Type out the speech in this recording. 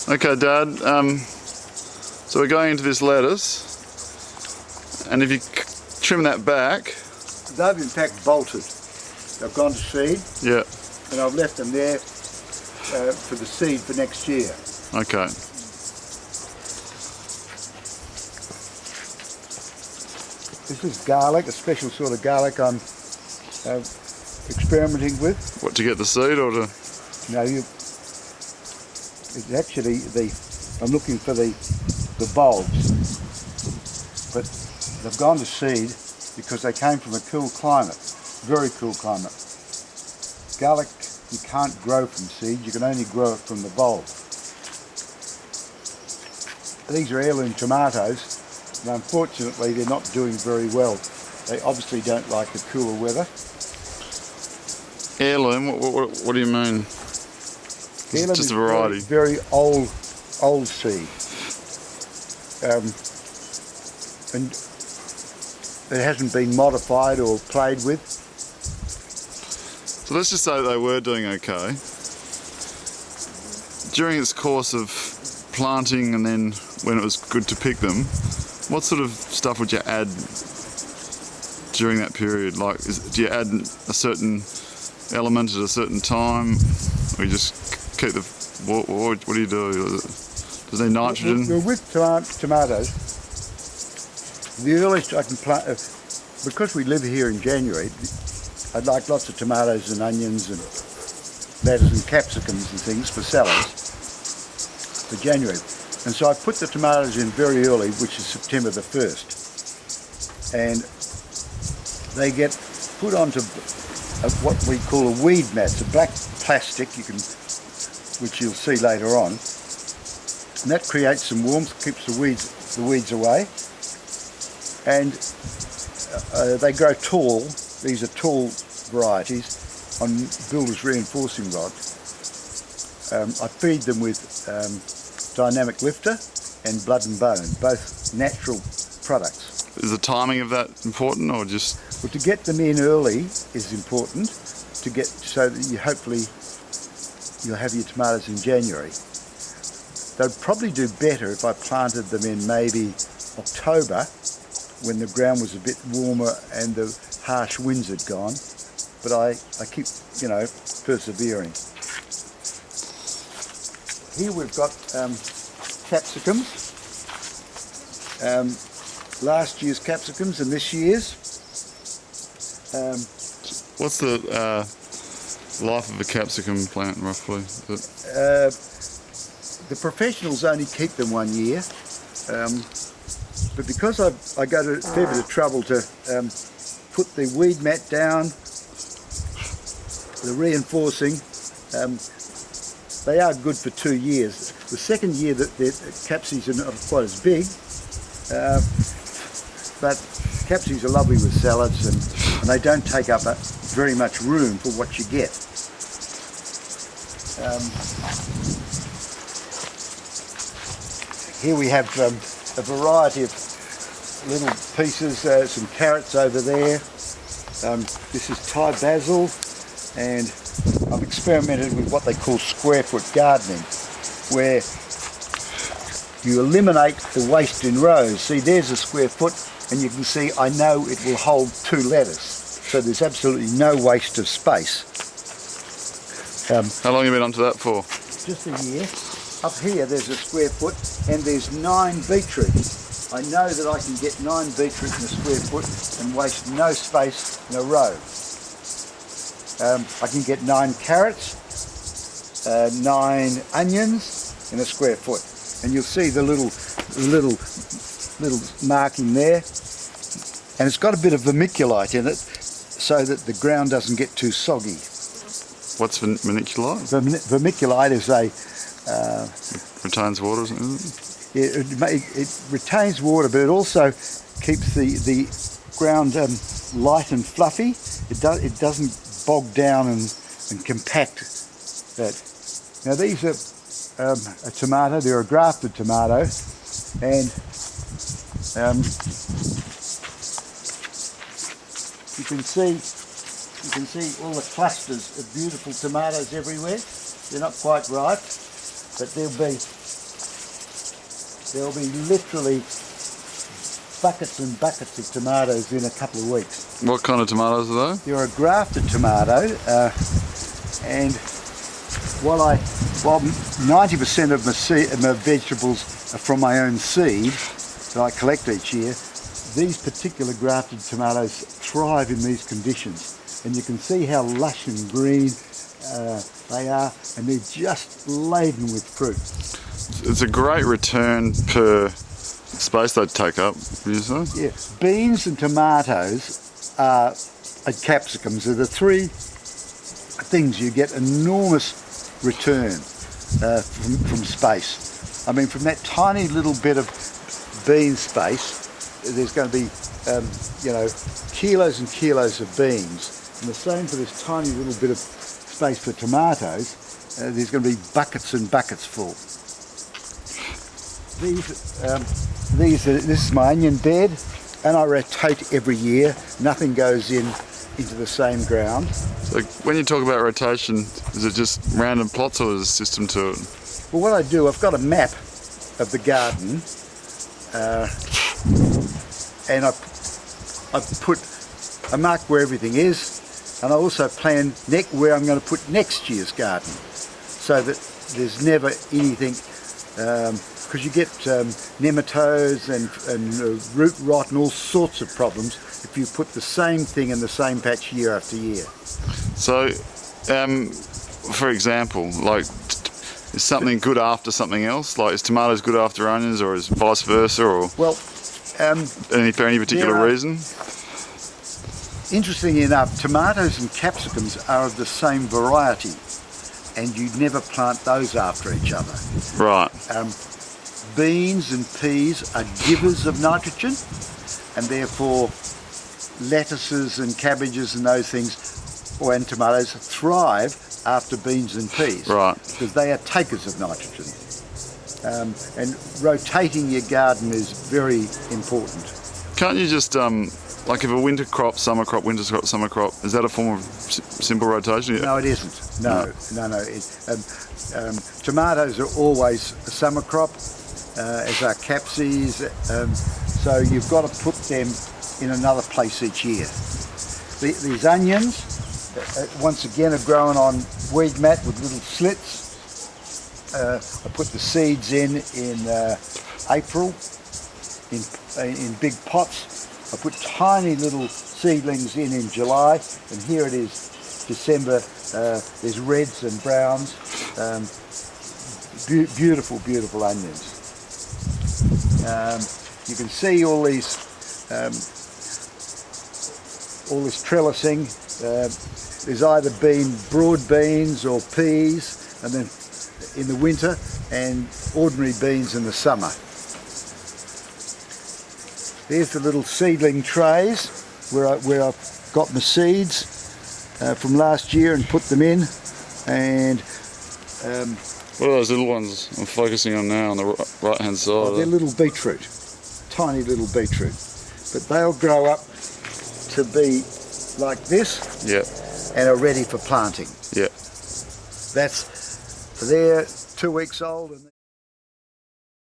Okay, Dad, so we're going into this lettuce, and if you trim that back... They've in fact bolted. They've gone to seed, yeah, and I've left them there for the seed for next year. okay. This is garlic, a special sort of garlic I'm experimenting with. What, to get the seed or to... No, it's actually I'm looking for the bulbs, but they've gone to seed because they came from a cool climate, very cool climate. Garlic you can't grow from seed, you can only grow it from the bulb. These are heirloom tomatoes, and unfortunately they're not doing very well. They obviously don't like the cooler weather. Heirloom? What do you mean? Heirloom just a variety. Very old seed, and it hasn't been modified or played with. So let's just say that they were doing okay. During its course of planting and then when it was good to pick them, what sort of stuff would you add during that period? Like, do you add a certain element at a certain time, or you just keep the... What do you do? Does it need nitrogen? Well, with tomatoes, the earliest I can plant, because we live here in January, I'd like lots of tomatoes and onions and lettuce and capsicums and things for salads for January. And so I put the tomatoes in very early, which is September the 1st. And they get put onto what we call a weed mat. It's a black plastic, which you'll see later on. And that creates some warmth, keeps the weeds away. And they grow tall. These are tall varieties on builder's reinforcing rod. I feed them with dynamic lifter and blood and bone, both natural products. Is the timing of that important, or just... Well, to get them in early is important, so that you'll have your tomatoes in January. They'd probably do better if I planted them in maybe October, when the ground was a bit warmer and the harsh winds had gone, but I keep, persevering. Here we've got capsicums, last year's capsicums and this year's. What's the life of a capsicum plant, roughly? The professionals only keep them 1 year, but because I go to a fair bit of trouble to put the weed mat down, the reinforcing, they are good for 2 years. The second year that the capsies are not quite as big, but capsies are lovely with salads, and they don't take up very much room for what you get. Here we have a variety of little pieces, some carrots over there. This is Thai basil, and I've experimented with what they call square foot gardening, where you eliminate the waste in rows. See, there's a square foot, and you can see I know it will hold 2 lettuce, so there's absolutely no waste of space. How long have you been onto that for? Just a year. Up here there's a square foot, and there's 9 beetroot. I know that I can get 9 beetroot in a square foot and waste no space in a row. I can get 9 carrots, 9 onions in a square foot, and you'll see the little marking there, and it's got a bit of vermiculite in it so that the ground doesn't get too soggy. What's vermiculite? Vermiculite is a... retains water, isn't it? It retains water, but it also keeps the ground light and fluffy. It doesn't bog down and compact that. Now these are a tomato. They're a grafted tomato, and you can see all the clusters of beautiful tomatoes everywhere. They're not quite ripe. but there'll be literally buckets and buckets of tomatoes in a couple of weeks. What kind of tomatoes are they? They're a grafted tomato, and while 90% of my vegetables are from my own seed that I collect each year, these particular grafted tomatoes thrive in these conditions, and you can see how lush and green they are, and they're just laden with fruit. It's a great return per space they take up, would you say? Yeah, beans and tomatoes and capsicums are the three things you get enormous return from space. I mean, from that tiny little bit of bean space, there's going to be, kilos and kilos of beans. And the same for this tiny little bit of space for tomatoes. There's going to be buckets and buckets full. This is my onion bed, and I rotate every year. Nothing goes into the same ground. So when you talk about rotation, is it just random plots or is there a system to it? Well, what I do, I've got a map of the garden, and I mark where everything is, and I also plan where I'm going to put next year's garden, so that there's never anything, because you get nematodes and root rot and all sorts of problems if you put the same thing in the same patch year after year. So, for example, like, is something good after something else? Like, is tomatoes good after onions, or is vice versa, or well, for any particular reason? Interestingly enough, tomatoes and capsicums are of the same variety, and you never plant those after each other. Right. Beans and peas are givers of nitrogen, and therefore lettuces and cabbages and those things, and tomatoes, thrive after beans and peas. Right. Because they are takers of nitrogen. And rotating your garden is very important. Can't you just, like if a winter crop, summer crop, winter crop, summer crop, is that a form of simple rotation? No, it isn't. No. Tomatoes are always a summer crop, as are capsies, so you've got to put them in another place each year. These onions, once again, are grown on weed mat with little slits. I put the seeds in April in big pots. I put tiny little seedlings in July, and here it is, December. There's reds and browns, beautiful, beautiful onions. You can see all this trellising. There's either been broad beans or peas, and then in the winter, and ordinary beans in the summer. There's the little seedling trays where I've got my seeds from last year and put them in. And what are those little ones I'm focusing on now on the right hand side? They're little beetroot, tiny little beetroot, but they'll grow up to be like this. Yeah. And are ready for planting. Yeah. They're 2 weeks old. And